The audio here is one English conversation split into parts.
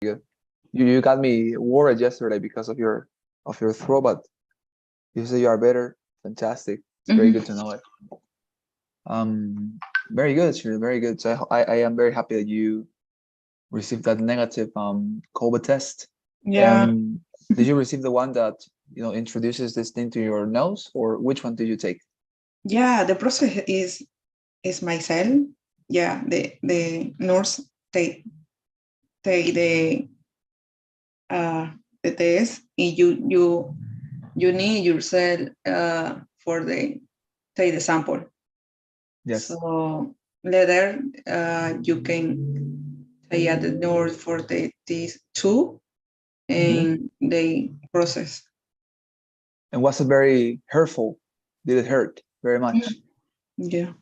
good. You got me worried yesterday because of your throat, but you say you are better. Fantastic. It's very Mhm. good to know it. Very good, Shirley, very good. So I am very happy that you received that negative COVID test. Yeah, And did you receive the one that introduces this thing to your nose, or which one did you take? yeah. The process is myself. Yeah, the nurse take uh the test, and you need yourself for the take the sample. Yes. So later you can take at the nurse for the this too, Hmm. and they process. And was it very hurtful? Did it hurt very Mhm. much? Yeah,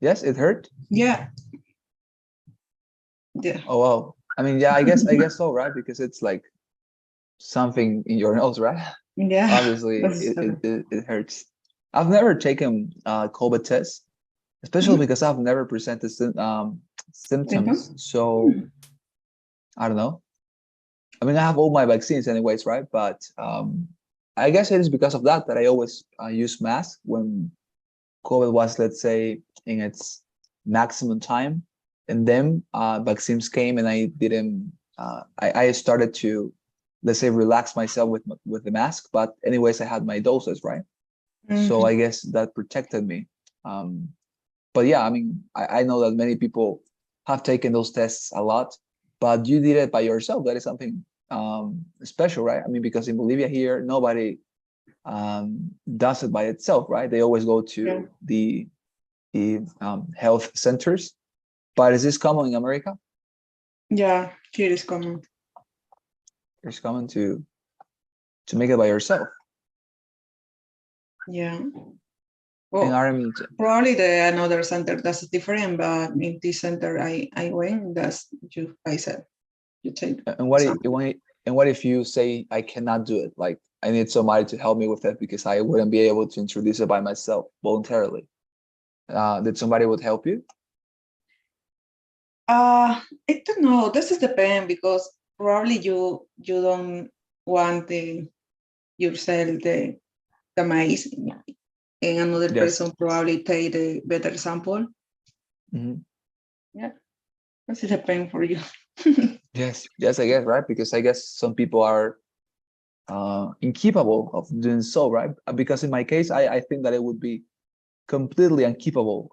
Yes, it hurt. yeah, yeah, Oh wow. I mean, yeah, I guess so, right? Because it's like something in your nose, right? yeah. Obviously, That's it hurts. I've never taken COVID test, especially Mhm. because I've never presented symptoms. Symptoms. So Hmm. I don't know. I mean, I have all my vaccines anyways, right? But I guess it is because of that I always use mask when COVID was, let's say, in its maximum time, and then vaccines came, and I didn't. I started to, let's say, relax myself with the mask. But anyways, I had my doses, right? So I Hmm. guess that protected me. Um, but yeah, I mean, I know that many people have taken those tests a lot, but you did it by yourself. That is something special, right? I mean, because in Bolivia here, nobody does it by itself, right? They always go Yeah, to the health centers. But is this common in America? yeah. Here is common. It's common to make it by yourself. Yeah. In Well, Army, probably the another center that's different, but in this center I went. That's you. I said you take and what if, some. and what if you say I cannot do it? Like I need somebody to help me with that because I wouldn't be able to introduce it by myself voluntarily. Did somebody would help you? I don't know. This is depend because probably you don't want the yourself the maize, and another Yes. person probably take the better sample. Hmm. Yeah, this is depend for you. Yes. Yes, I guess, right? Because I guess some people are incapable of doing so, right? Because in my case, I think that it would be completely incapable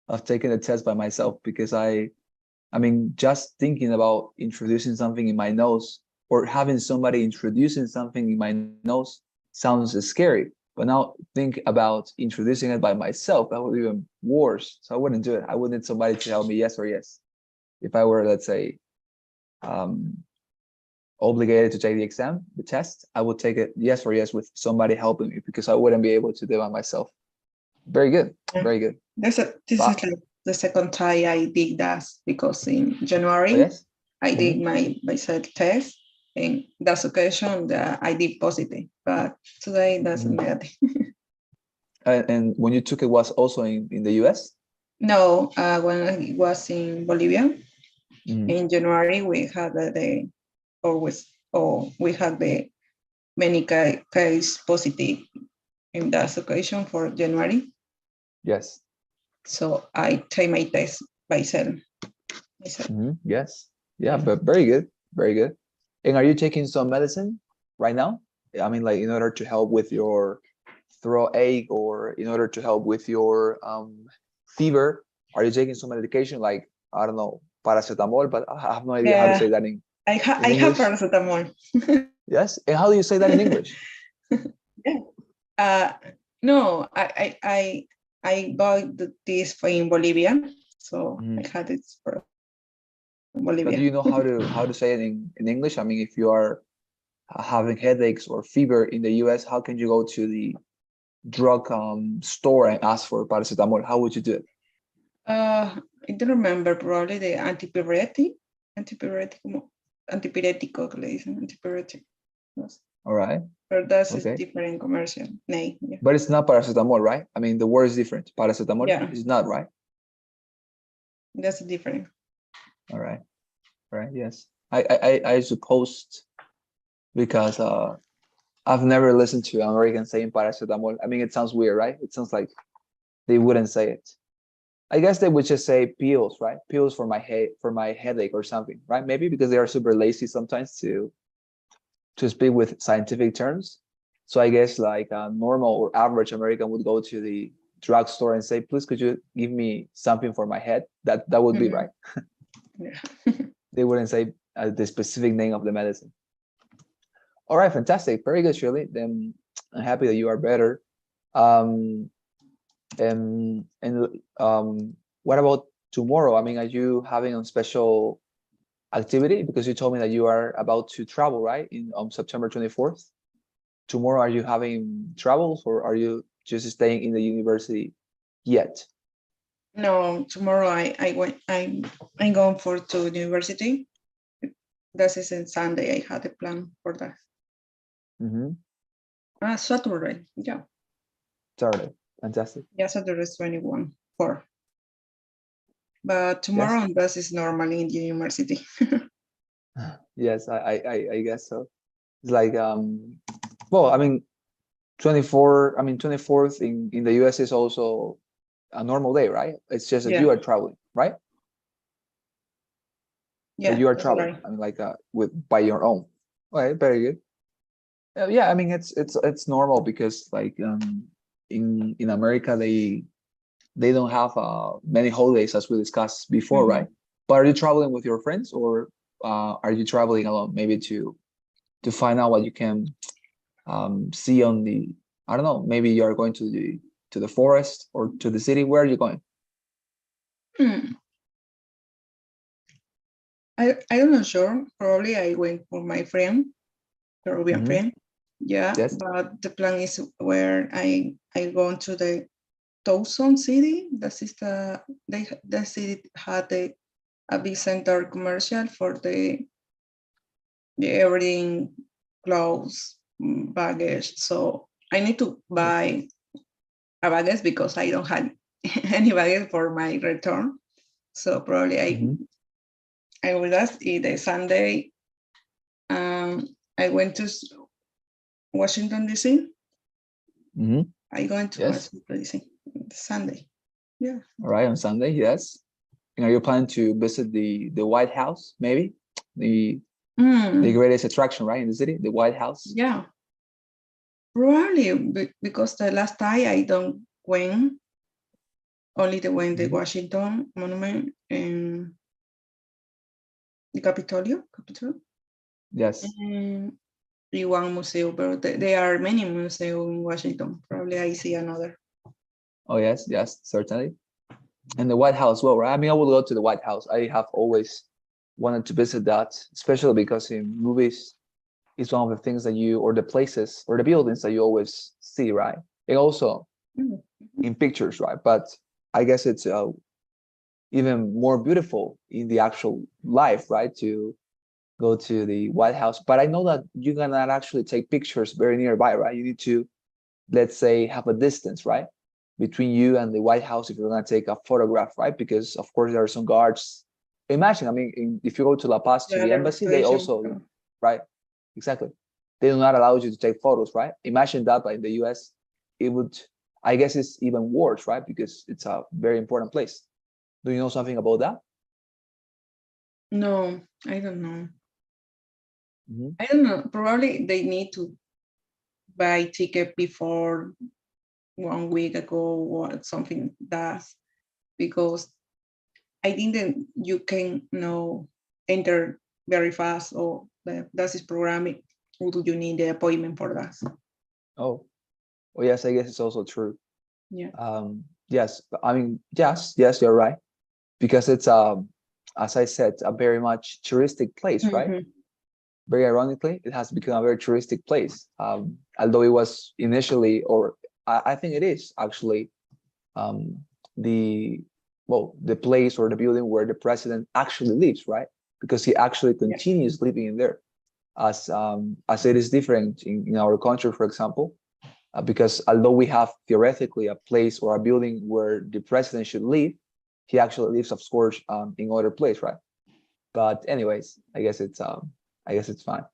of taking a test by myself because I mean, just thinking about introducing something in my nose or having somebody introducing something in my nose sounds scary. But now think about introducing it by myself, that would be even worse. So I wouldn't do it. I would need somebody to help me, yes or yes. If I were, let's say, um, obligated to take the exam, the test, I would take it yes or yes with somebody helping me because I wouldn't be able to do it by myself. Very good. Yeah. Very good. This is But, like the second time I did that because in oh, January yes. I did Mhm. my self test, and that occasion that I did positive, but today that's Mhm. negative. And when you took it was also in the US? No, when I was in Bolivia Mhm. in January, we had the always or we had the many case positive in that occasion for January. Yes. So I take my test myself. Myself. Yes. Yeah, Yeah. but very good. Very good. And are you taking some medicine right now? I mean, like in order to help with your throat ache or in order to help with your fever, are you taking some medication like, I don't know, paracetamol, but I have no idea how to say Yeah, that in I have English. paracetamol. Yes. And how do you say that in English? Yeah. Uh, no, I got this for in Bolivia, so I Mhm. had it for But do Bolivia. you know how to say it in English? I mean, if you are having headaches or fever in the US, how can you go to the drug store and ask for paracetamol? How would you do it? I don't remember probably the antipyretic, antipyrético que le dicen, antipyretic. Yes. All right. But that's is Okay. different commercial name. Yeah. But it's not paracetamol, right? I mean, the word is different. Paracetamol Yeah, is not, right? that's different. All right. All right. Yes. I suppose because I've never listened to Americans saying paracetamol. I mean, it sounds weird, right? It sounds like they wouldn't say it. I guess they would just say pills, right? Pills for my headache or something, right? Maybe because they are super lazy sometimes to speak with scientific terms. So I guess like a normal or average American would go to the drugstore and say, please, could you give me something for my head? That would be right. Yeah. They wouldn't say the specific name of the medicine. All right, fantastic. Very good, Shirley. Then I'm happy that you are better. Um, and what about tomorrow? I mean, are you having a special activity? Because you told me that you are about to travel, right? On September 24th. Tomorrow, are you having travels or are you just staying in the university yet? No, tomorrow I'm going for to university. That is on Sunday. I had a plan for that. Saturday. Yeah. Saturday. Fantastic. Yeah, Saturday is 21 4. But tomorrow that is normally in the university. Yes, I guess so. It's like well, I mean 24th in the US is also a normal day, right? It's just that Yeah. you are traveling, right? Yeah, That you are that's traveling. right. I mean, like by your own. Okay, very good. Yeah, I mean it's normal because like in America they don't have many holidays as we discussed before, right? But are you traveling with your friends or are you traveling alone? Maybe to find out what you can see on the, I don't know, maybe you are going to the forest or to the city. Where are you going? I'm not sure. Probably I went for my friend, Peruvian friend. Yeah, Yes. but the plan is where I go to the Tucson city. That is the city had a big center commercial for the everything, clothes, baggage. So I need to buy a baggage because I don't have any baggage for my return. So probably I will ask the Sunday. I went to Washington DC. I going to Yes. Washington DC Sunday. Yeah. All right, on Sunday, yes. And are you planning to visit the White House, maybe? The greatest attraction, right, in the city, the White House? Yeah. Probably because the last time I don't went, only the Washington Monument and the Capitol. Yes. And one museum, but there are many museums in Washington. Probably I see another. Oh, yes, certainly. And the White House, well, right? I mean, I will go to the White House. I have always wanted to visit that, especially because in movies, it's one of the things that or the places or the buildings that you always see, right? And also in pictures, right? But I guess it's even more beautiful in the actual life, right? To go to the White House. But I know that you cannot actually take pictures very nearby, right? You need to, let's say, have a distance, right? Between you and the White House if you're going to take a photograph, right? Because, of course, there are some guards. Imagine, I mean, if you go to La Paz, to the embassy, they also, right? Exactly. They do not allow you to take photos, right? Imagine that, but in the US, it would, I guess it's even worse, right? Because it's a very important place. Do you know something about that? No, I don't know. I don't know. Probably they need to buy ticket before 1 week ago or something that because I think that you can enter very fast or that is programming. Or do you need the appointment for that? Oh, well, yes, I guess it's also true. Yeah. Yes, I mean, yes, you're right. Because it's, as I said, a very much touristic place, right? Very ironically, it has become a very touristic place. Although it was initially, or I think it is actually, the place or the building where the president actually lives, right? Because he actually continues living in there, as it is different in our country, for example, because although we have theoretically a place or a building where the president should live, he actually lives, of course, in other place, right? But anyways, I guess it's fine.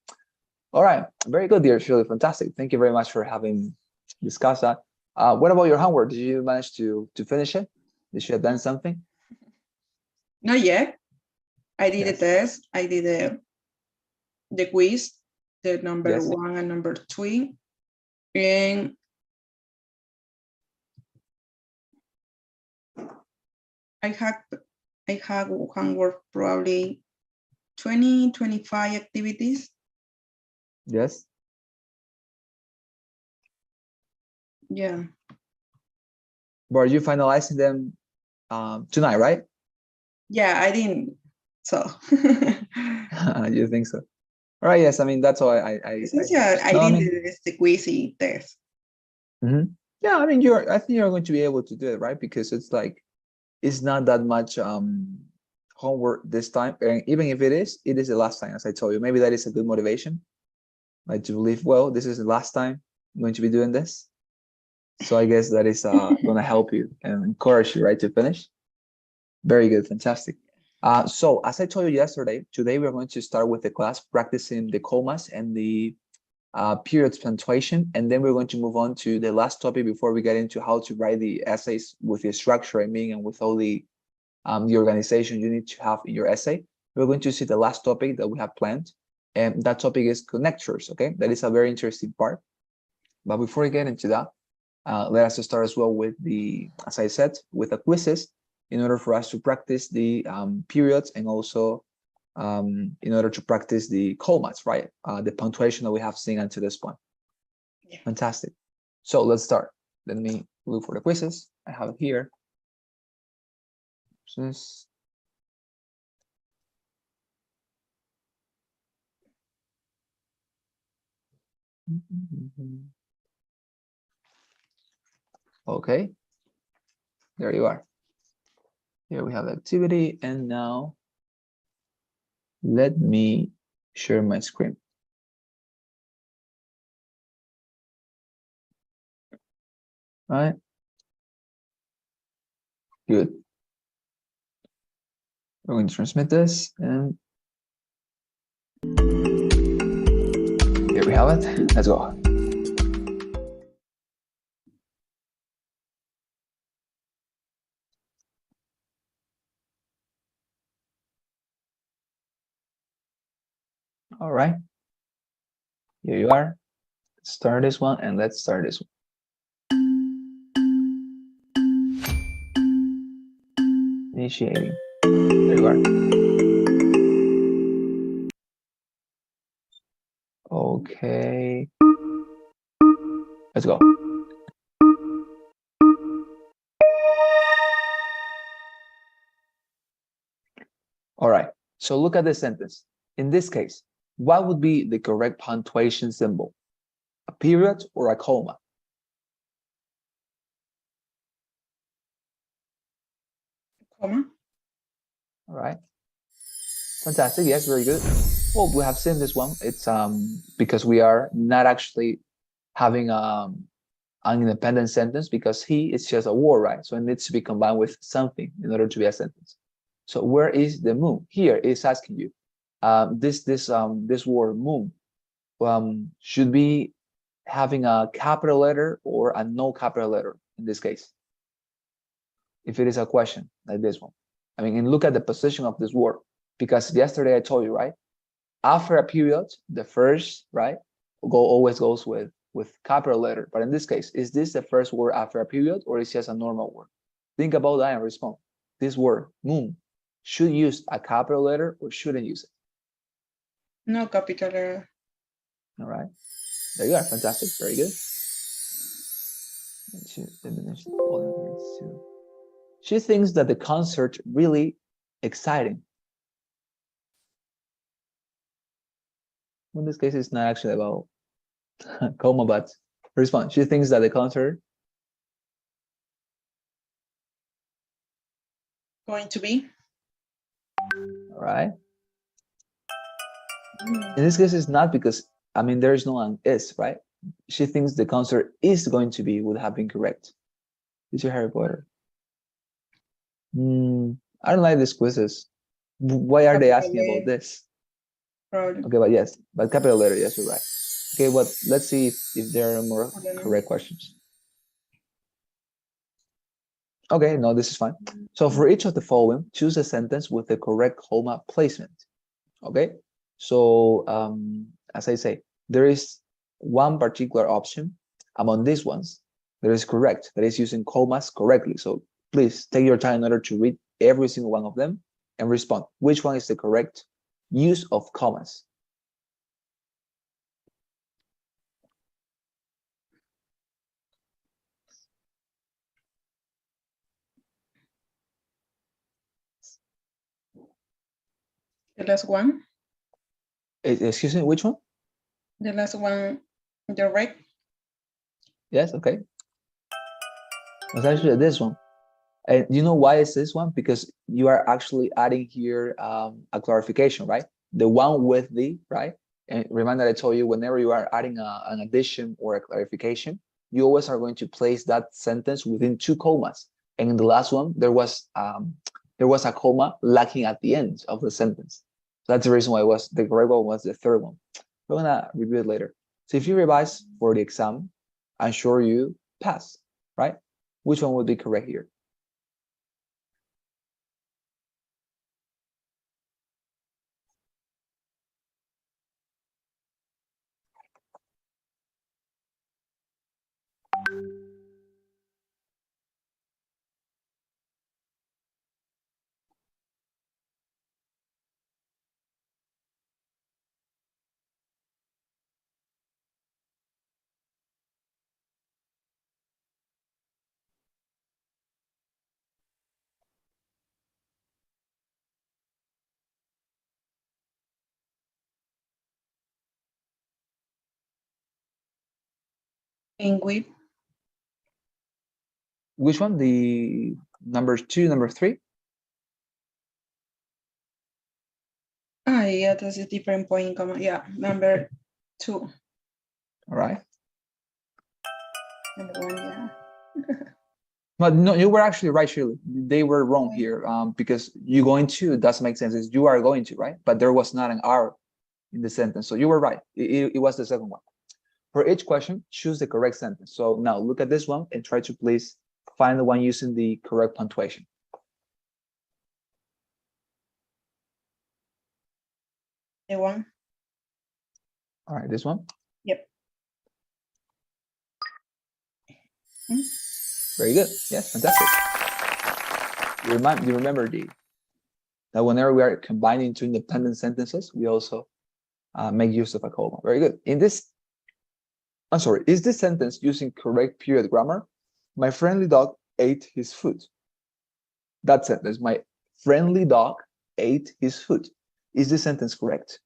All right, very good, dear Shirley. Fantastic. Thank you very much for having discussed that. What about your homework? Did you manage to finish it? Did you advance something? Not yet. I did a Yes. test. I did the quiz, the number Yes. 1 and number 2, and I had homework probably 20, 25 activities. Yes. Yeah. But are you finalizing them tonight, right? Yeah, I didn't. So. You think so? All right. Yes. I mean, that's all I Yeah, I no, I didn't mean, do the quizy test. yeah, I mean, I think you're going to be able to do it, right? Because it's like, it's not that much homework this time. And even if it is the last time, as I told you. Maybe that is a good motivation, like to believe, well, this is the last time I'm going to be doing this. So I guess that is going to help you and encourage you, right, to finish. Very good. Fantastic. So as I told you yesterday, today we're going to start with the class practicing the commas and the periods punctuation, and then we're going to move on to the last topic before we get into how to write the essays with the structure, I mean, and with all the organization you need to have in your essay. We're going to see the last topic that we have planned, and that topic is connectors. Okay, that is a very interesting part. But before we get into that, let us start as well with the, as I said, with the quizzes in order for us to practice the periods, and also in order to practice the commas, right? The punctuation that we have seen until this point. Yeah. Fantastic. So let's start. Let me look for the quizzes. I have it here. Quizzes. Okay, there you are. Here we have the activity, and now let me share my screen. All right. Good. We're going to transmit this, and here we have it. Let's go. All right. Here you are. Let's start this one, and let's start this one. Initiating. There you are. Okay. Let's go. All right. So look at this sentence. In this case, what would be the correct punctuation symbol? A period or a comma? Comma. All right. Fantastic. Yes, very good. Well, we have seen this one. It's because we are not actually having an independent sentence, because he is just a word, right? So it needs to be combined with something in order to be a sentence. So where is the moon? Here it's asking you. This word moon should be having a capital letter or a no capital letter in this case. If it is a question like this one, I mean, and look at the position of this word, because yesterday I told you, right? After a period, the first, right, always goes with capital letter. But in this case, is this the first word after a period, or is it just a normal word? Think about that and respond. This word, moon, should use a capital letter or shouldn't use it? No capital letter. All right. There you are. Fantastic. Very good. She thinks that the concert really exciting. In this case, it's not actually about comma, but respond. She thinks that the concert Going to be. all right. In this case, it's not, because I mean there is no an is, right? She thinks the concert is going to be would have been correct. Is your Harry Potter? I don't like these quizzes. Why are they Capital asking about letter. this? Probably. Okay, but yes, but capital letter, yes, you're right. Okay, well, let's see if there are more I don't know. correct questions. Okay, no, this is fine. So for each of the following, choose a sentence with the correct comma placement. Okay, so as I say, there is one particular option among these ones that is correct, that is using commas correctly. So please take your time in order to read every single one of them and respond. Which one is the correct use of commas? The last one. Excuse me, which one? The last one, direct. Yes, okay. It's actually this one. And you know why it's this one? Because you are actually adding here a clarification, right? The one with the, right? And remember that I told you whenever you are adding an addition or a clarification, you always are going to place that sentence within two commas. And in the last one, there was a comma lacking at the end of the sentence. So that's the reason why it was the correct one was the third one. We're gonna review it later. So if you revise for the exam, I'm sure you pass, right? Which one would be correct here? And with. Which one? The number 2, number 3? Yeah, that's a different point, comma. Yeah, number 2. All right. Number 1, yeah. But no, you were actually right, Shirley. They were wrong here because you going to does make sense. It's you are going to, right? But there was not an R in the sentence. So you were right. It was the second one. For each question, choose the correct sentence. So now look at this one and try to please find the one using the correct punctuation. The one. All right, this one? Yep. Very good. Yes, fantastic. You remember that whenever we are combining two independent sentences, we also make use of a comma. Very good. I'm sorry, is this sentence using correct period grammar? My friendly dog ate his food. That sentence, my friendly dog ate his food. Is this sentence correct?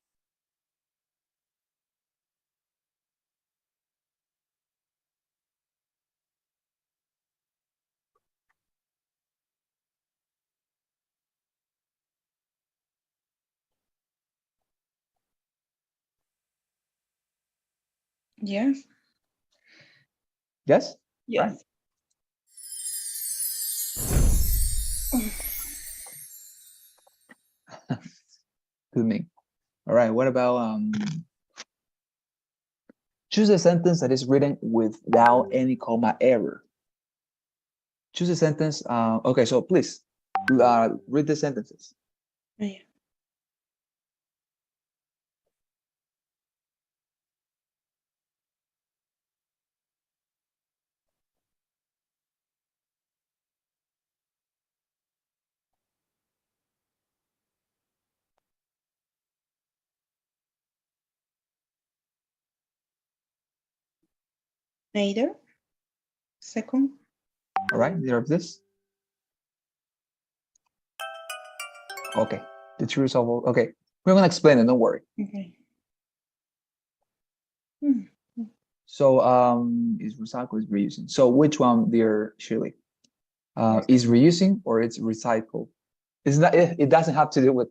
Yes. Yes? Yes. Right? Good me. All right, what about choose a sentence that is written without any comma error. Choose a sentence. Okay, so please read the sentences. Yeah. Neither. Second. All right, neither of this. Okay, the true result. Okay, we're gonna explain it. Don't worry. Okay. So is recycle is reusing. So which one, dear Shirley? Is reusing or it's recycle? It's not. It doesn't have to do with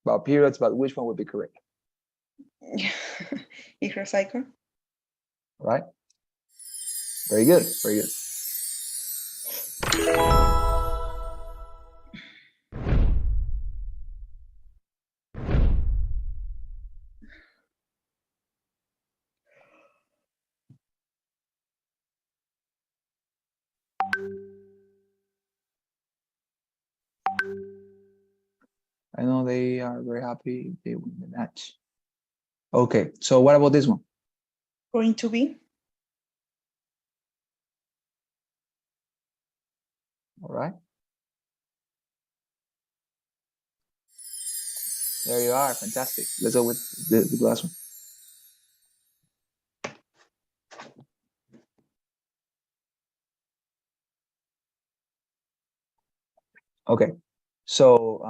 about periods, but which one would be correct? Is recycle. All right. Very good. Very good. I know they are very happy they win the match. Okay, so what about this one? Going to be. All right. There you are. Fantastic. Let's go with the last one. Okay. So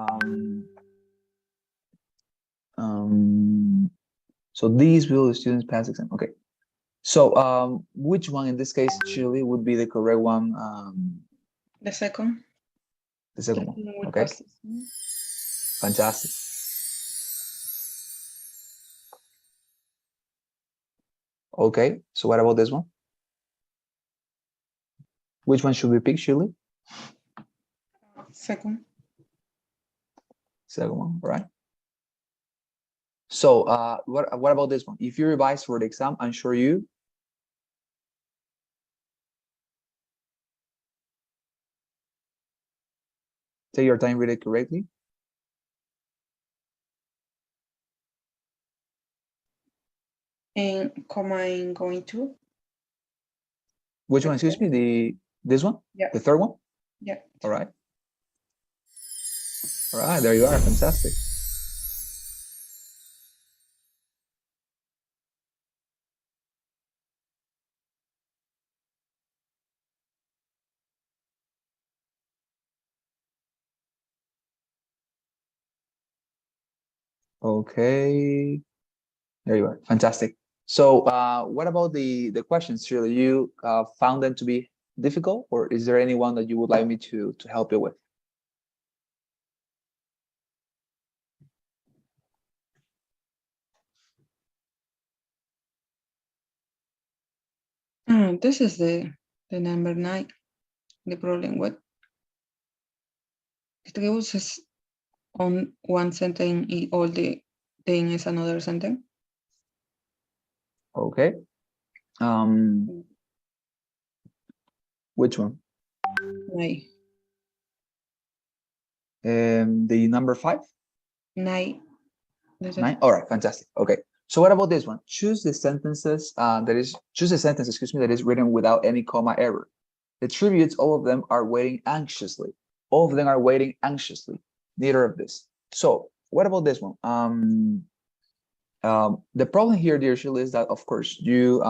so these will the students pass exam. Okay. So which one in this case, Shirley, would be the correct one? The second. The second one. Okay. Fantastic. Okay. So what about this one? Which one should we pick, Shirley? Second. Second one, right? So what about this one? If you revise for the exam, I'm sure you take your time, read it correctly. And I'm going to. Which one? Excuse me. This one? Yeah. The third one? Yeah. All right. All right. There you are. Fantastic. Okay. There you are. Fantastic. So what about the questions, Shirley? You found them to be difficult, or is there anyone that you would like me to help you with? This is the number 9. The problem what it uses on one sentence all the thing is another sentence. Okay. Which one? Nine. The number 5? 9. 9. All right. Fantastic. Okay. So what about this one? Choose the sentences choose a sentence, excuse me, that is written without any comma error. The tributes, all of them are waiting anxiously. All of them are waiting anxiously. Neither of this. So what about this one? The problem here, dear Shirley, is that of course you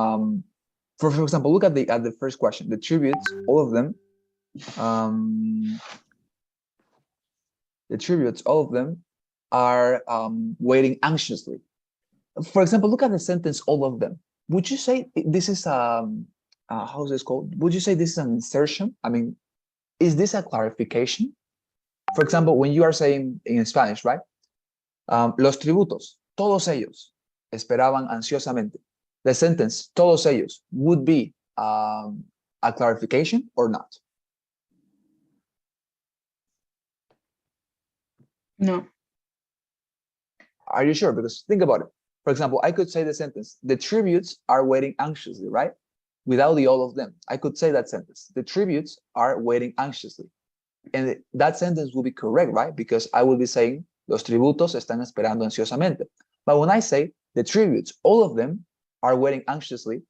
for example, look at the first question. The tributes, all of them, the tributes, all of them are waiting anxiously. For example, look at the sentence, all of them. Would you say this is how is this called? Would you say this is an insertion? I mean, is this a clarification? For example, when you are saying in Spanish, right? Los tributos, todos ellos, esperaban ansiosamente. The sentence, todos ellos, would be a clarification or not? No. Are you sure? Because think about it. For example, I could say the sentence, the tributes are waiting anxiously, right? Without the all of them. I could say that sentence. The tributes are waiting anxiously. And that sentence will be correct, right? Because I will be saying, los tributos están esperando ansiosamente. But when I say the tributes, all of them are waiting anxiously,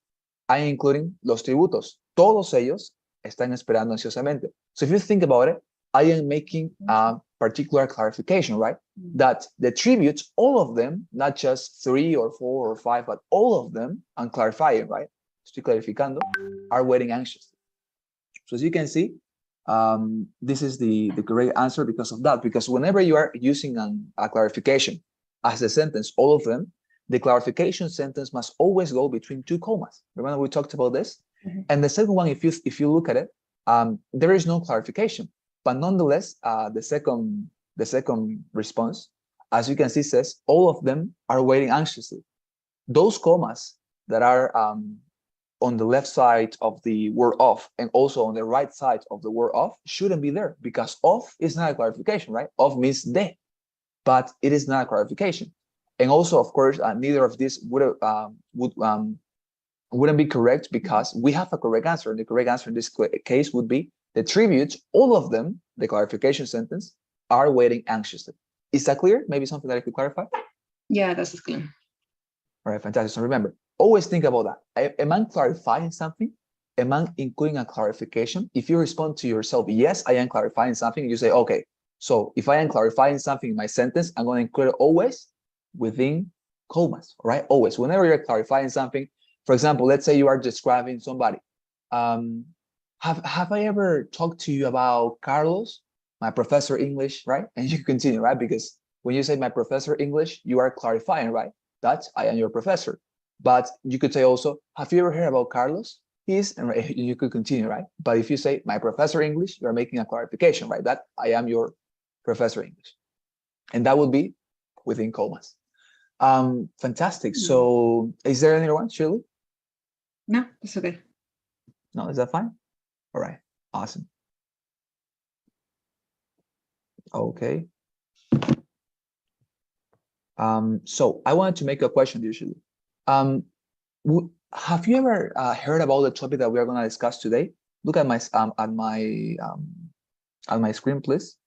I am including los tributos. Todos ellos están esperando ansiosamente. So if you think about it, I am making a particular clarification, right? That the tributes, all of them, not just 3 or 4 or 5, but all of them, I'm clarifying, right? Estoy clarificando, are waiting anxiously. So as you can see, this is the correct answer because of that. Because whenever you are using a clarification as a sentence, all of them, the clarification sentence must always go between 2 commas. Remember we talked about this? Mm-hmm. And the second one, if you look at it, there is no clarification. But nonetheless, the second response, as you can see, says all of them are waiting anxiously. Those commas that are on the left side of the word of and also on the right side of the word of shouldn't be there because of is not a clarification, right? Of means de, but it is not a clarification. And also, of course, neither of these wouldn't be correct because we have a correct answer. And the correct answer in this case would be the tributes, all of them, the clarification sentence, are waiting anxiously. Is that clear? Maybe something that I could clarify? Yeah, that's clear. All right, fantastic. So remember, always think about that. Am I clarifying something? Am I including a clarification? If you respond to yourself, yes, I am clarifying something, you say, okay, so if I am clarifying something in my sentence, I'm going to include it always within commas, right? Always. Whenever you're clarifying something, for example, let's say you are describing somebody. Have I ever talked to you about Carlos, my professor English, right? And you continue, right? Because when you say my professor English, you are clarifying, right? That I am your professor. But you could say also, have you ever heard about Carlos? He's, and you could continue, right? But if you say my professor English, you're making a clarification, right? That I am your professor English. And that would be within commas. Fantastic. So is there any one, Shirley? No, it's okay. No, is that fine? All right, awesome. Okay. So I wanted to make a question usually. Have you ever heard about the topic that we are going to discuss today? Look at my screen, please.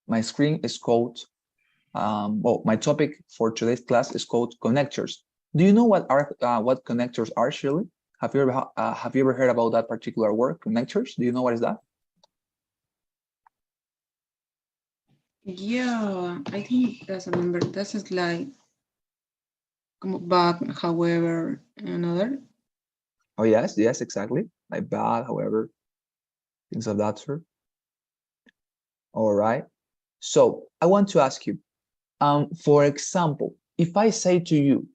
My screen is called. Well, my topic for today's class is called connectors. Do you know what connectors are, Shirley? Have you ever heard about that particular word, connectors? Do you know what is that? Yeah, I think that's a number. This is like but, however, another. Oh yes, yes, exactly. Like bad, however, things of that sort. All right. So I want to ask you, for example, if I say to you,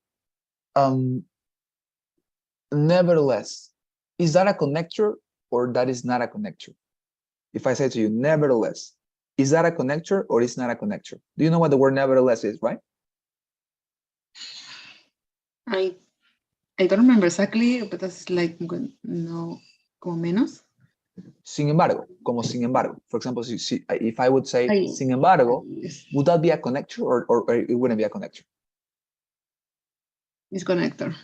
nevertheless, is that a connector or that is not a connector? If I say to you, nevertheless, is that a connector or is not a connector? Do you know what the word nevertheless is, right? I don't remember exactly, but that's like no, como menos. Sin embargo, como sin embargo. For example, if I would say sin embargo, would that be a connector or it wouldn't be a connector? It's connector.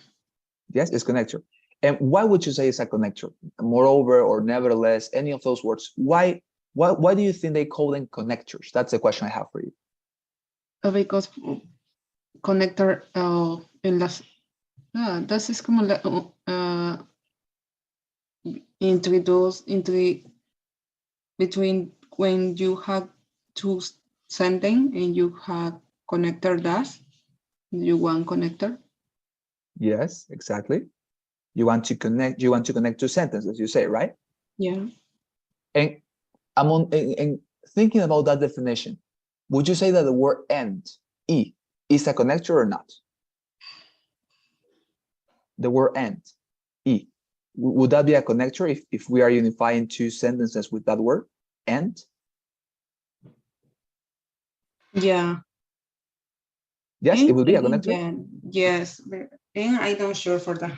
Yes, it's connector. And why would you say it's a connector? Moreover or nevertheless, any of those words. Why do you think they call them connectors? That's the question I have for you. Because connector en las das es como between when you have two sentence and you have connector dash, you want connector. Yes, exactly. You want to connect two sentences, you say, right? Yeah. And and thinking about that definition, would you say that the word end, E, is a connector or not? The word end, E, would that be a connector if we are unifying two sentences with that word, end? Yeah. Yes, it would be a connector? Yeah. Yes, and I'm not sure for that.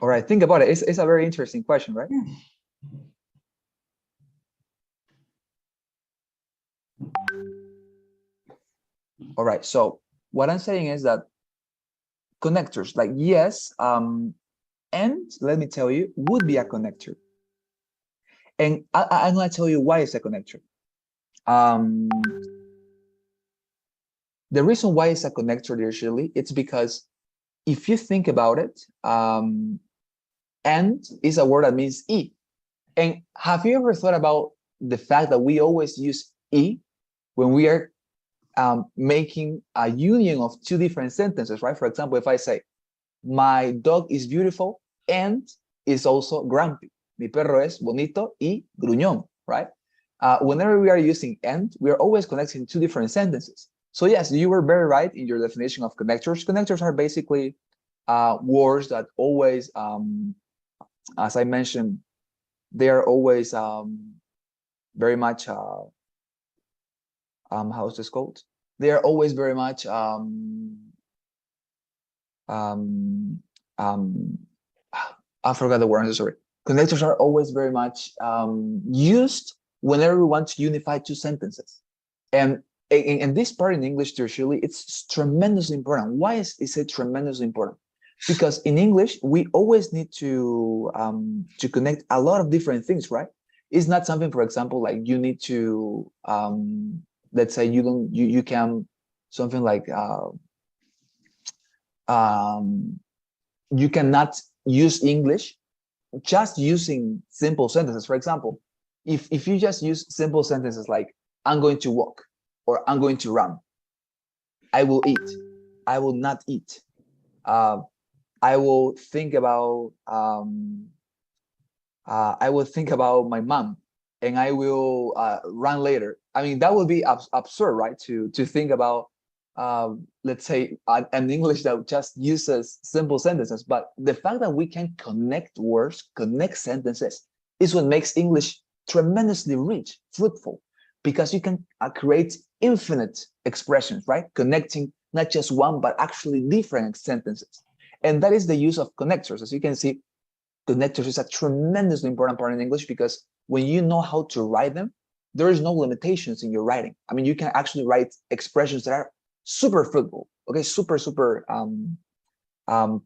All right, think about it. It's a very interesting question, right? All right, so what I'm saying is that connectors, like yes, and let me tell you, would be a connector. And I'm going to tell you why it's a connector. The reason why it's a connector, dear Shirley, it's because if you think about it, and is a word that means E. And have you ever thought about the fact that we always use E when we are making a union of two different sentences, right? For example, if I say, my dog is beautiful and is also grumpy. Mi perro es bonito y gruñón, right? Whenever we are using and, we are always connecting two different sentences. So yes, you were very right in your definition of connectors. Connectors are basically words that always, as I mentioned, they are always very much, how is this called? They are always very much, I forgot the word, I'm sorry. Connectors are always very much used whenever we want to unify two sentences. And in this part in English, usually it's tremendously important. Why is it tremendously important? Because in English, we always need to connect a lot of different things, right? It's not something, for example, like you need to, let's say you can, something like, you cannot use English just using simple sentences. For example, if you just use simple sentences like, I'm going to walk, or I'm going to run, I will eat, I will not eat, I will think about, I will think about my mom, and I will run later. I mean, that would be absurd, right? To think about, let's say, an English that just uses simple sentences. But the fact that we can connect words, connect sentences, is what makes English tremendously rich, fruitful, because you can create infinite expressions, right? Connecting not just one, but actually different sentences. And that is the use of connectors. As you can see, connectors is a tremendously important part in English, because when you know how to write them, there is no limitations in your writing. I mean, you can actually write expressions that are super fruitful, okay, super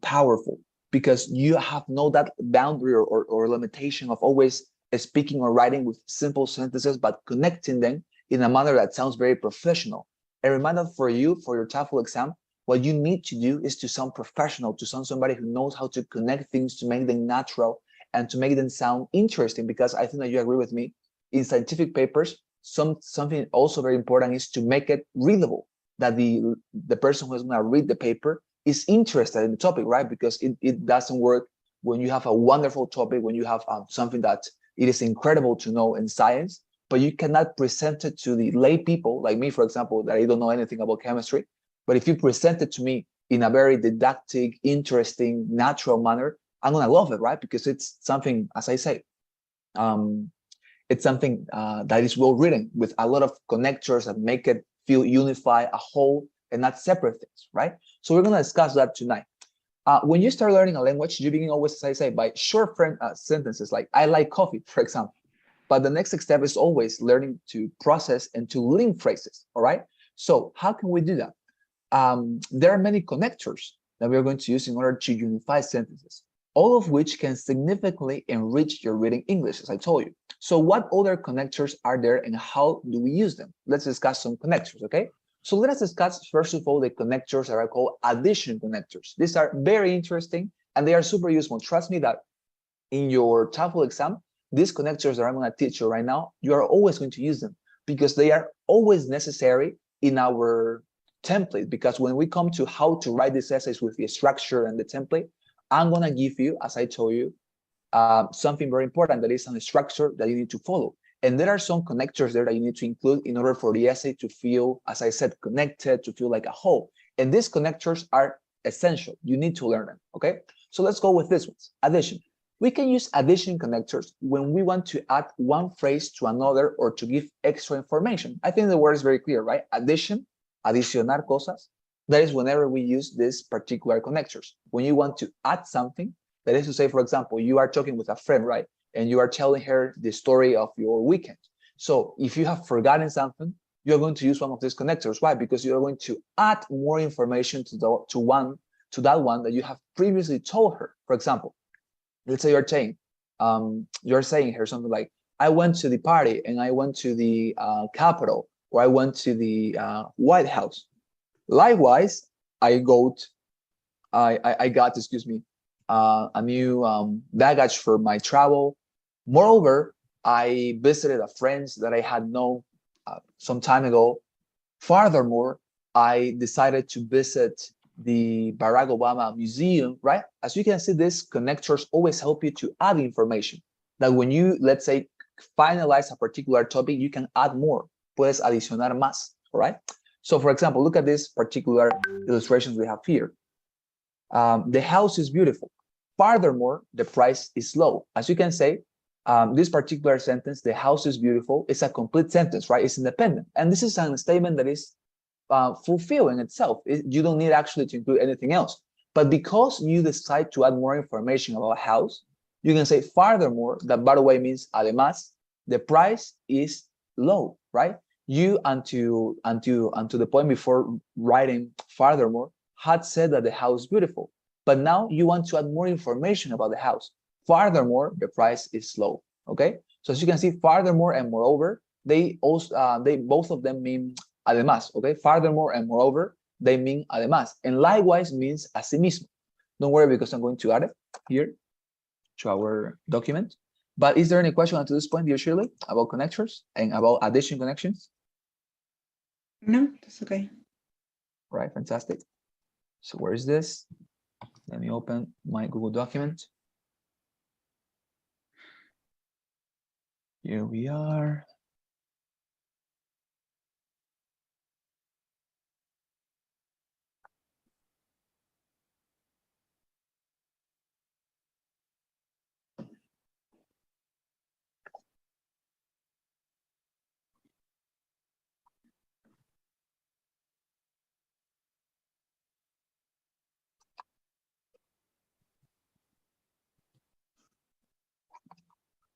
powerful, because you have no that boundary or limitation of always speaking or writing with simple sentences, but connecting them in a manner that sounds very professional. A reminder for you, for your TOEFL exam, what you need to do is to sound professional, to sound somebody who knows how to connect things, to make them natural, and to make them sound interesting. Because I think that you agree with me, in scientific papers, something also very important is to make it readable, that the person who is going to read the paper is interested in the topic, right? Because it doesn't work when you have a wonderful topic, when you have something that it is incredible to know in science, but you cannot present it to the lay people, like me, for example, that I don't know anything about chemistry. But if you present it to me in a very didactic, interesting, natural manner, I'm going to love it, right? Because it's something, as I say, it's something that is well written, with a lot of connectors that make it feel unified, a whole, and not separate things, right? So we're going to discuss that tonight. When you start learning a language, you begin always, as I say, by short sentences like, I like coffee, for example. But the next step is always learning to process and to link phrases, all right? So how can we do that? There are many connectors that we are going to use in order to unify sentences, all of which can significantly enrich your reading English, as I told you. So what other connectors are there, and how do we use them? Let's discuss some connectors, okay? So let us discuss, first of all, the connectors that are called addition connectors. These are very interesting, and they are super useful. Trust me that in your TOEFL exam, these connectors that I'm going to teach you right now, you are always going to use them, because they are always necessary in our template. Because when we come to how to write these essays with the structure and the template, I'm going to give you, as I told you, something very important, that is a structure that you need to follow. And there are some connectors there that you need to include in order for the essay to feel, as I said, connected, to feel like a whole. And these connectors are essential. You need to learn them, okay? So let's go with this ones. Addition. We can use addition connectors when we want to add one phrase to another, or to give extra information. I think the word is very clear, right? Addition, adicionar cosas. That is whenever we use these particular connectors. When you want to add something, that is to say, for example, you are talking with a friend, right? And you are telling her the story of your weekend. So if you have forgotten something, you're going to use one of these connectors. Why? Because you're going to add more information to that one that you have previously told her. For example, let's say you're saying here something like, I went to the party, and I went to the Capitol, or I went to the White House. Likewise, I got, excuse me, a new baggage for my travel. Moreover, I visited a friend that I had known some time ago. Furthermore, I decided to visit the Barack Obama Museum, right? As you can see, these connectors always help you to add information that when you, let's say, finalize a particular topic, you can add more. Puedes adicionar más, all right? So for example, look at these particular illustrations we have here. The house is beautiful. Furthermore, the price is low. As you can say, this particular sentence, the house is beautiful, is a complete sentence, right? It's independent. And this is a statement that is fulfilling itself. You don't need actually to include anything else. But because you decide to add more information about a house, you can say furthermore, that by the way means además, the price is low, right? You, until the point before writing furthermore, had said that the house is beautiful. But now you want to add more information about the house. Furthermore, the price is low, okay? So as you can see, furthermore and moreover, they also they both of them mean además. Okay, furthermore and moreover, they mean además, and likewise means asimismo. Don't worry, because I'm going to add it here to our document. But is there any question up to this point, dear Shirley, about connectors and about addition connections? No, that's okay. Right, fantastic. So where is this? Let me open my Google document. Here we are.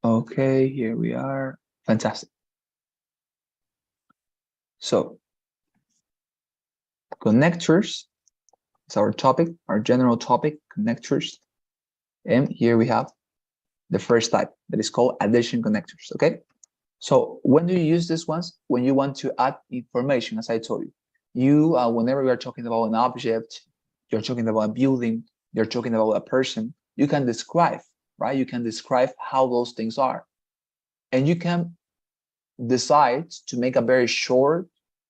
Okay, here we are. Fantastic. So connectors is our topic, our general topic, connectors. And here we have the first type that is called addition connectors, okay? So when do you use these ones? When you want to add information, as I told you. Whenever we are talking about an object, you're talking about a building, you're talking about a person, you can describe, right? You can describe how those things are. And you can decide to make a very short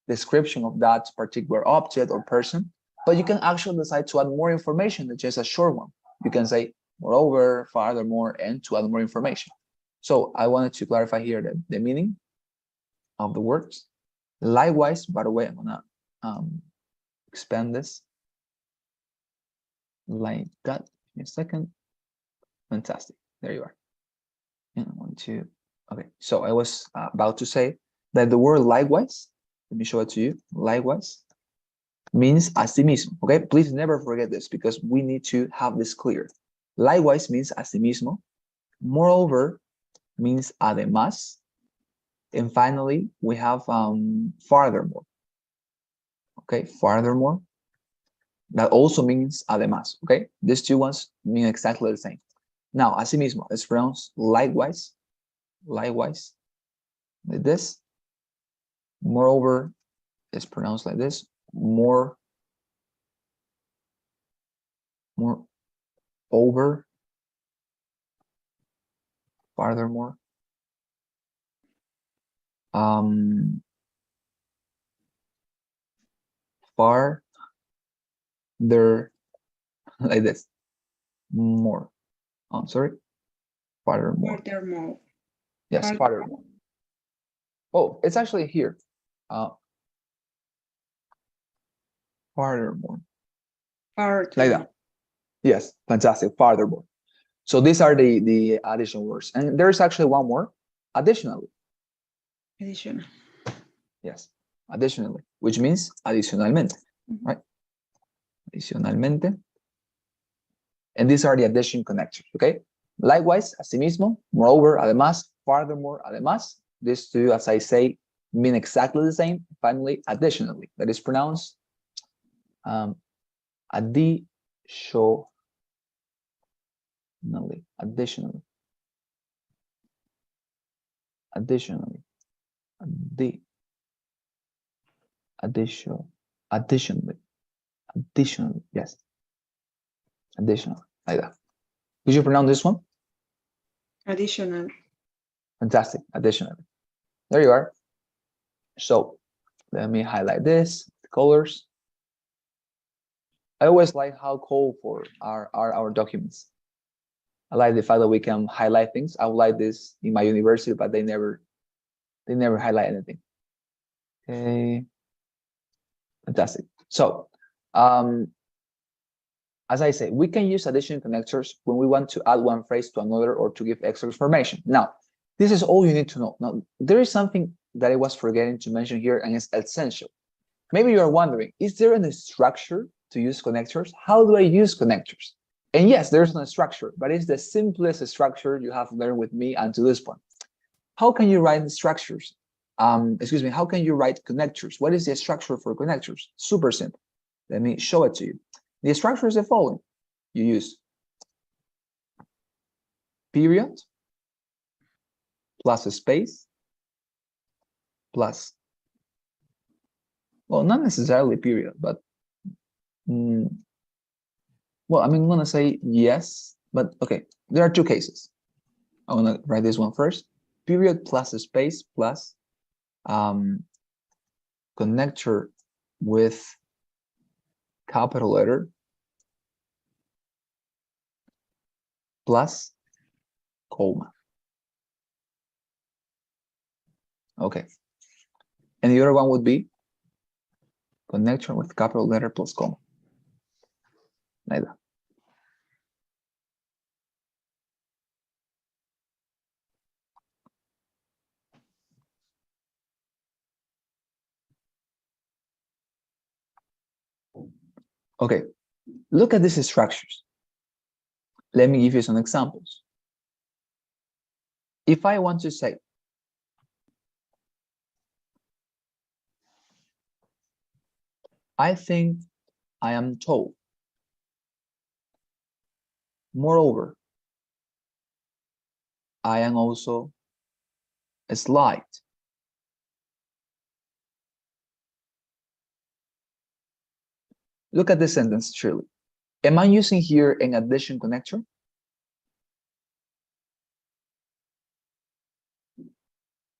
description of that particular object or person, but you can actually decide to add more information than just a short one. You can say, moreover, furthermore, and to add more information. So I wanted to clarify here the meaning of the words. Likewise, by the way, I'm gonna expand this like that. Give me a second. Fantastic. There you are. And I want to. Okay. So I was about to say that the word likewise. Let me show it to you. Likewise means asimismo. Okay. Please never forget this because we need to have this clear. Likewise means asimismo. Moreover means además. And finally, we have furthermore. Okay, furthermore. That also means además. Okay, these two ones mean exactly the same. Now, asimismo is pronounced likewise. Likewise, like this. Moreover is pronounced like this. More over. Furthermore. Farther, like this. More. Oh, sorry. Furthermore. Furthermore. Yes, furthermore. Oh, it's actually here. Furthermore. Furthermore. Like that. Yes, fantastic. Furthermore. So these are the addition words. And there's actually one more. Additionally. Additional. Yes, additionally, which means adicionalmente, right? Adicionalmente. And these are the addition connectors, okay? Likewise, asimismo, moreover, además, furthermore, además. These two, as I say, mean exactly the same. Finally, additionally, that is pronounced additionally, additionally, additionally, additionally, yes, additional, like that. Did you pronounce this one? Additional. Fantastic, additionally. There you are. So let me highlight this, the colors. I always like how colorful are our documents. I like the fact that we can highlight things. I would like this in my university, but they never highlight anything. Okay, fantastic. So, as I say, we can use addition connectors when we want to add one phrase to another or to give extra information. Now, this is all you need to know. Now, there is something that I was forgetting to mention here, and it's essential. Maybe you are wondering, is there a structure to use connectors? How do I use connectors? And yes, there's no structure, but it's the simplest structure you have learned with me until this point. How can you write structures? How can you write connectors? What is the structure for connectors? Super simple. Let me show it to you. The structure is the following. You use period, plus a space plus, well, not necessarily period, but well, I'm gonna say yes, but okay, there are two cases. I'm gonna write this one first. Period plus a space plus connector with capital letter plus comma. Okay. And the other one would be connector with capital letter plus comma. Like that. Okay, look at these structures. Let me give you some examples. If I want to say, I think I am tall. Moreover, I am also slight. Look at this sentence, Shirley. Am I using here an addition connector?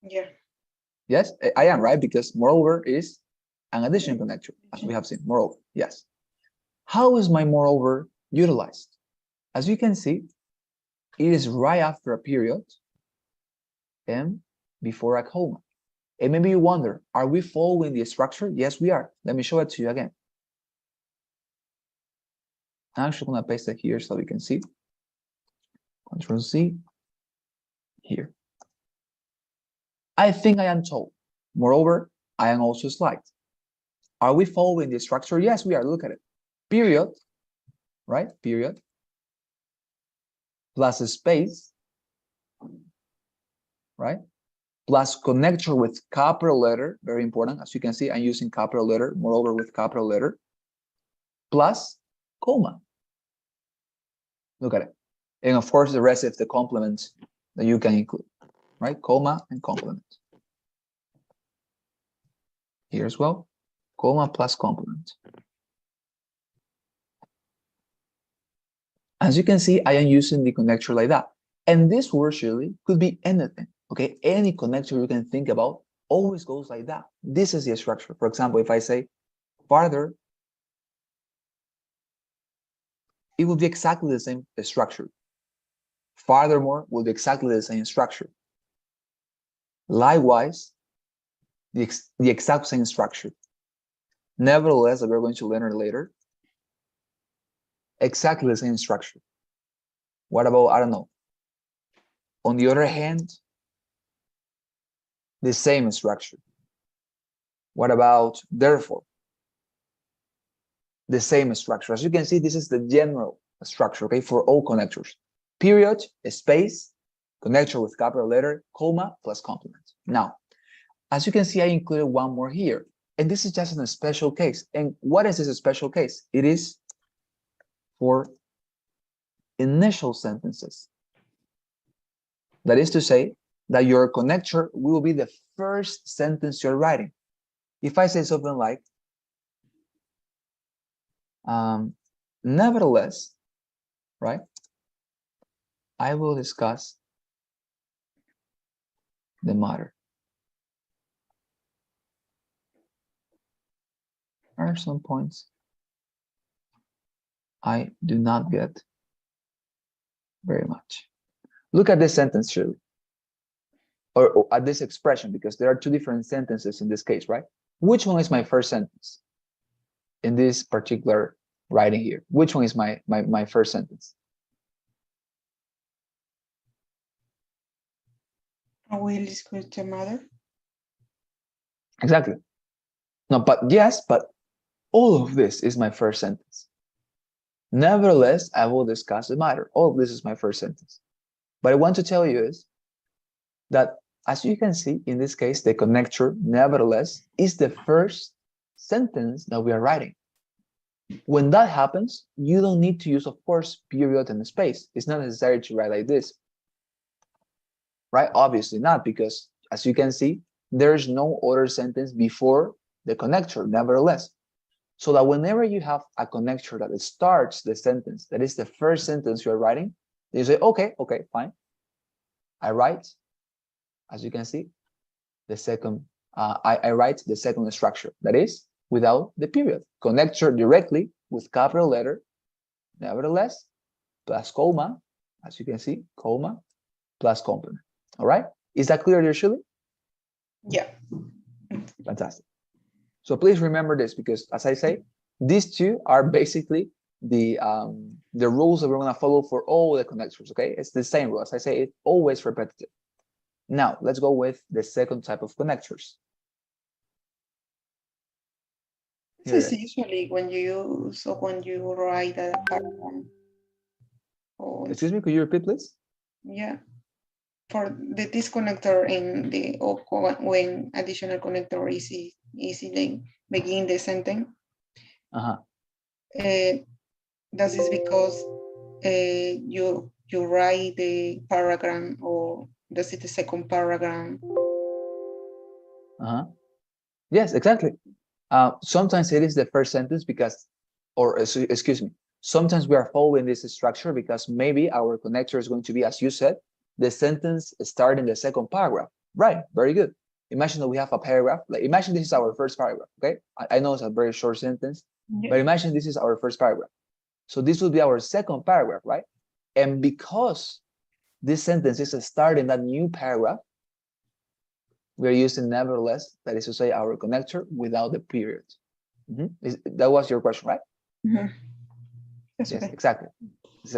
Yeah. Yes, I am, right? Because moreover is an addition connector, as we have seen. Moreover, yes. How is my moreover utilized? As you can see, it is right after a period and before a comma. And maybe you wonder, are we following the structure? Yes, we are. Let me show it to you again. I'm actually going to paste it here so we can see. Control C, here. I think I am tall. Moreover, I am also slight. Are we following the structure? Yes, we are. Look at it. Period, right? Period. Plus a space, right? Plus connector with capital letter, very important. As you can see, I'm using capital letter, moreover with capital letter, plus comma. Look at it. And of course, the rest of the complements that you can include, right? Comma and complement. Here as well, comma plus complement. As you can see, I am using the connector like that. And this word surely could be anything, okay? Any connector you can think about always goes like that. This is the structure. For example, if I say farther, it will be exactly the same structure. Furthermore will be exactly the same structure. Likewise, the exact same structure. Nevertheless, we're going to learn it later, exactly the same structure. What about, I don't know. On the other hand, the same structure. What about therefore? The same structure. As you can see, this is the general structure, okay, for all connectors. Period, space, connector with capital letter, comma, plus complement. Now, as you can see, I included one more here. And this is just in a special case. And what is this special case? It is for initial sentences. That is to say that your connector will be the first sentence you're writing. If I say something like, nevertheless, right, I will discuss the matter. There are some points I do not get very much. Look at this sentence, Shirley, or at this expression, because there are two different sentences in this case, right? Which one is my first sentence in this particular writing here? Which one is my first sentence? I will discuss the matter. Exactly. No, but yes, but all of this is my first sentence. Nevertheless, I will discuss the matter. All of this is my first sentence. But I want to tell you is that, as you can see, in this case, the connector, nevertheless, is the first sentence that we are writing. When that happens, you don't need to use, of course, period and space. It's not necessary to write like this. right? Obviously not, because as you can see, there's no other sentence before the connector, nevertheless. So that whenever you have a connector that starts the sentence, that is the first sentence you're writing, you say, okay, fine. I write, as you can see, the second, I write the second structure, that is without the period. Connector directly with capital letter, nevertheless, plus comma, as you can see, comma, plus complement. All right? Is that clear, dear Shirley? Yeah. Fantastic. So please remember this, because as I say, these two are basically the rules that we're going to follow for all the connectors. Okay, it's the same rule. As I say, it's always repetitive. Now let's go with the second type of connectors. This is usually when you write a paragraph. Excuse me, could you repeat, please? Yeah, for the disconnector and the when additional connector is easily begin the sentence. That is because you write the paragraph, or this is the second paragraph. Yes, exactly. Sometimes it is the first sentence because, or excuse me, sometimes we are following this structure because maybe our connector is going to be, as you said, the sentence starting the second paragraph. Right, very good. Imagine that we have a paragraph. Like, imagine this is our first paragraph, okay? I know it's a very short sentence, but imagine this is our first paragraph. So this will be our second paragraph, right? And because this sentence is starting that new paragraph, we're using nevertheless, that is to say, our connector without the period. That was your question, right? Yes, okay. Exactly.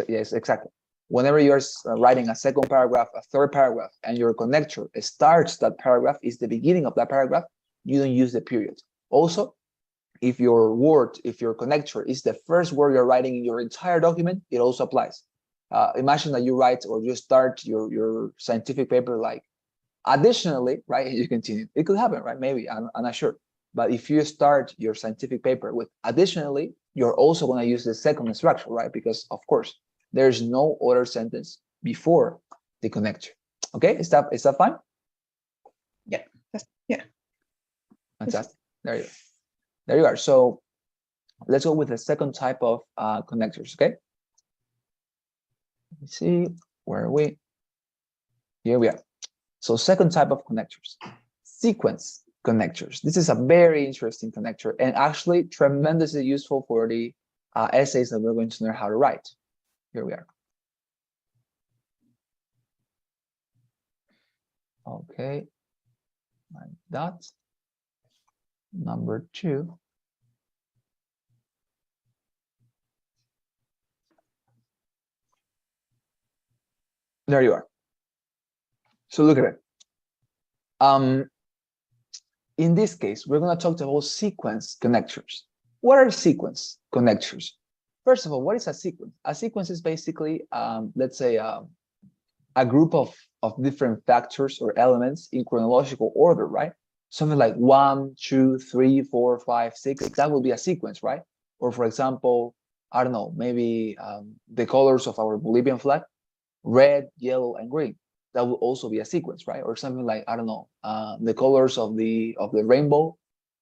Yes, exactly. Whenever you're writing a second paragraph, a third paragraph, and your connector starts that paragraph, is the beginning of that paragraph, you don't use the period. Also, if your connector is the first word you're writing in your entire document, it also applies. Imagine that you write or you start your scientific paper like, additionally, right? You continue. It could happen, right? Maybe, I'm not sure. But if you start your scientific paper with additionally, you're also going to use the second structure, right? Because, of course, there's no other sentence before the connector. Okay, is that fine? Yeah. Yeah. Fantastic. There you are. So let's go with the second type of connectors, okay? Let me see, where are we? Here we are. So second type of connectors, sequence connectors. This is a very interesting connector and actually tremendously useful for the essays that we're going to learn how to write. Here we are. Okay, like that. Number 2. There you are. So look at it. In this case, we're going to talk about sequence connectors. What are sequence connectors? First of all, what is a sequence? A sequence is basically, let's say, a group of different factors or elements in chronological order, right? Something like 1, 2, 3, 4, 5, 6. That will be a sequence, right? Or for example, I don't know, maybe the colors of our Bolivian flag, red, yellow, and green. That will also be a sequence, right? Or something like, I don't know, the colors of the rainbow.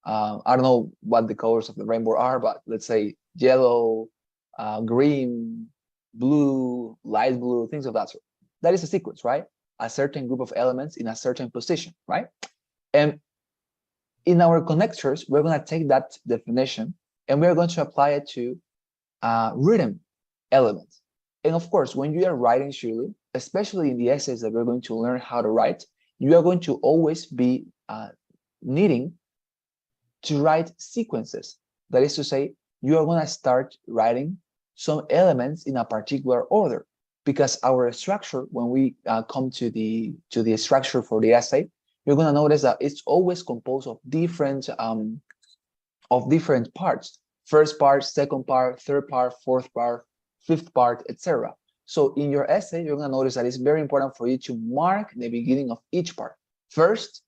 I don't know what the colors of the rainbow are, but let's say yellow, green, blue, light blue, things of that sort. That is a sequence, right? A certain group of elements in a certain position, right? And in our connectors, we're going to take that definition and we're going to apply it to rhythm elements. And of course, when you are writing, Shirley, especially in the essays that we're going to learn how to write, you are going to always be needing to write sequences. That is to say, you are going to start writing some elements in a particular order, because our structure, when we come to the structure for the essay, you're going to notice that it's always composed of different parts. First part, second part, third part, fourth part, fifth part, etc. So in your essay, you're going to notice that it's very important for you to mark the beginning of each part. First,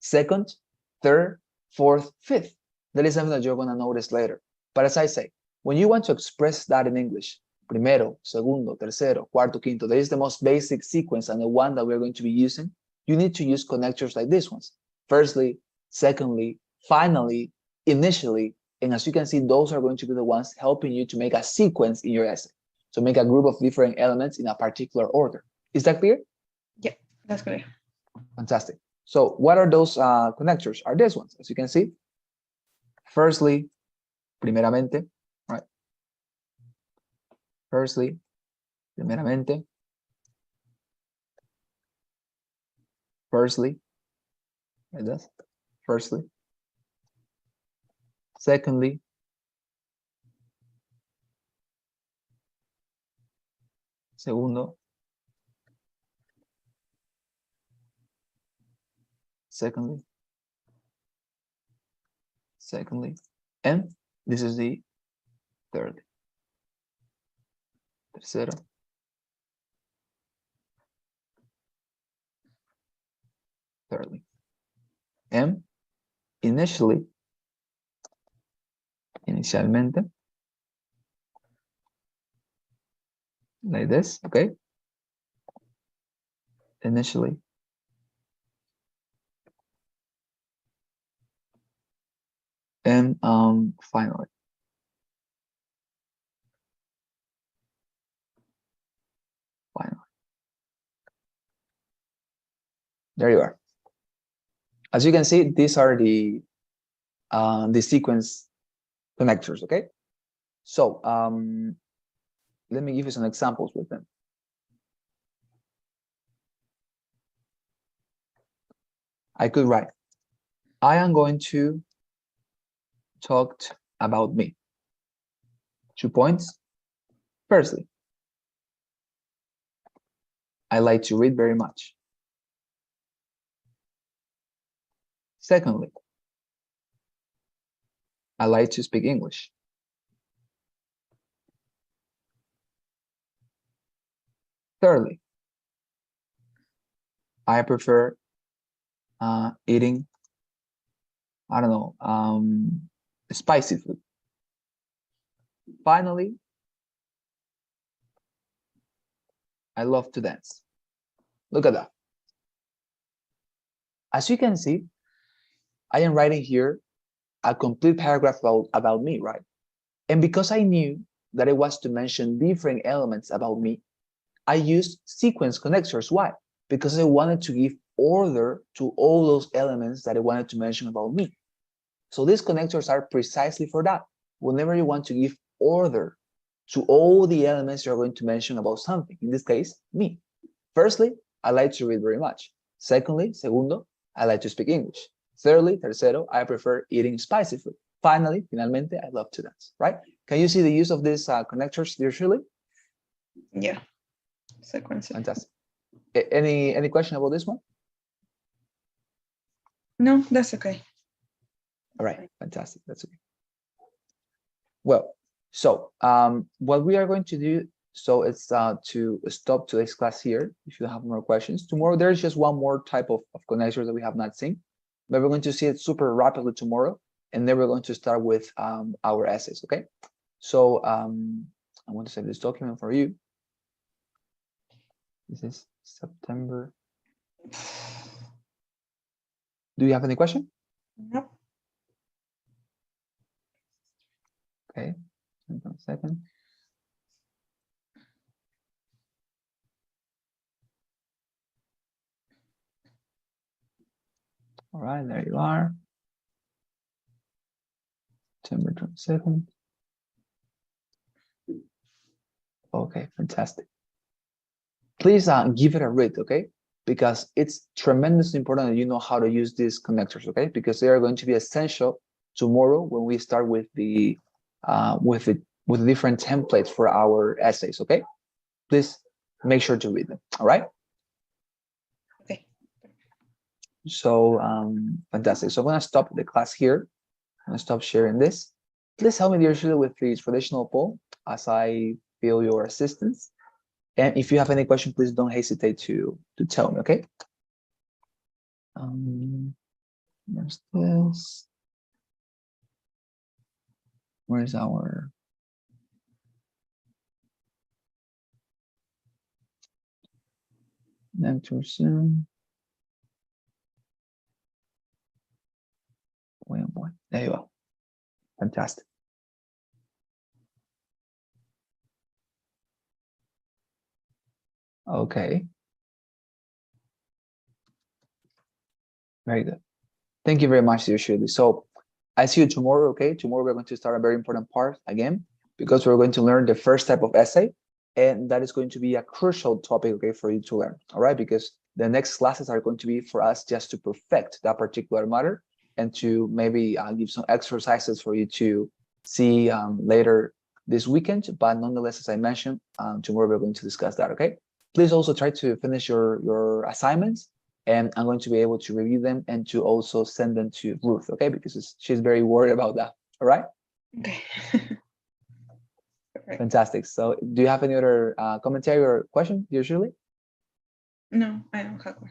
second, third, fourth, fifth. That is something that you're going to notice later. But as I say, when you want to express that in English, primero, segundo, tercero, cuarto, quinto. That is the most basic sequence and the one that we're going to be using. You need to use connectors like these ones. Firstly, secondly, finally, initially, and as you can see, those are going to be the ones helping you to make a sequence in your essay. So make a group of different elements in a particular order. Is that clear? Yeah, that's clear. Fantastic. So what are those connectors? Are these ones, as you can see. Firstly, primeramente, right? Firstly, primeramente. Firstly, like this. Firstly. Secondly. Segundo. Secondly. Secondly. And this is the thirdly. Tercero. Thirdly. And initially. Inicialmente. Like this, okay? Initially. And finally. Finally. There you are. As you can see, these are the sequence connectors, okay? So let me give you some examples with them. I could write, I am going to talk about me. 2 points. Firstly, I like to read very much. Secondly, I like to speak English. Thirdly, I prefer eating, I don't know, spicy food. Finally, I love to dance. Look at that. As you can see, I am writing here a complete paragraph about me, right? And because I knew that it was to mention different elements about me, I used sequence connectors. Why? Because I wanted to give order to all those elements that I wanted to mention about me. So these connectors are precisely for that. Whenever you want to give order to all the elements you're going to mention about something, in this case, me. Firstly, I like to read very much. Secondly, segundo, I like to speak English. Thirdly, tercero, I prefer eating spicy food. Finally, finalmente, I love to dance, right? Can you see the use of these connectors virtually? Yeah, sequence. Fantastic. Any question about this one? No, that's okay. All right, fantastic. That's okay. Well, so what we are going to do, so it's to stop today's class here. If you have more questions, tomorrow there's just one more type of connectors that we have not seen, but we're going to see it super rapidly tomorrow, and then we're going to start with our essays. Okay. So I want to save this document for you. This is September. Do you have any question? No. Okay, 1 second. All right, there you are. September 22nd. Okay, fantastic. Please give it a read, okay? Because it's tremendously important that you know how to use these connectors, okay? Because they are going to be essential tomorrow when we start with the different templates for our essays, okay? Please make sure to read them, all right? Okay. So fantastic. So I'm gonna stop the class here. I'm gonna stop sharing this. Please help me, dear student, with the traditional poll as I feel your assistance. And if you have any question, please don't hesitate to tell me, okay? Where's this? Where's our Enter soon. There you go. Fantastic. Okay. Very good. Thank you very much, dear Shirley. So I see you tomorrow, okay? Tomorrow we're going to start a very important part again, because we're going to learn the first type of essay, and that is going to be a crucial topic, okay, for you to learn, all right? Because the next classes are going to be for us just to perfect that particular matter and to maybe give some exercises for you to see later this weekend. But nonetheless, as I mentioned, tomorrow we're going to discuss that, okay? Please also try to finish your assignments, and I'm going to be able to review them and to also send them to Ruth, okay? Because she's very worried about that, all right? Okay. Fantastic. So do you have any other commentary or question, dear Shirley? No, I don't have one.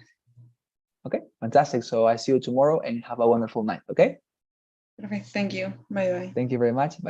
Okay, fantastic. So I see you tomorrow and have a wonderful night, okay? Okay, thank you. Bye-bye. Thank you very much. Bye.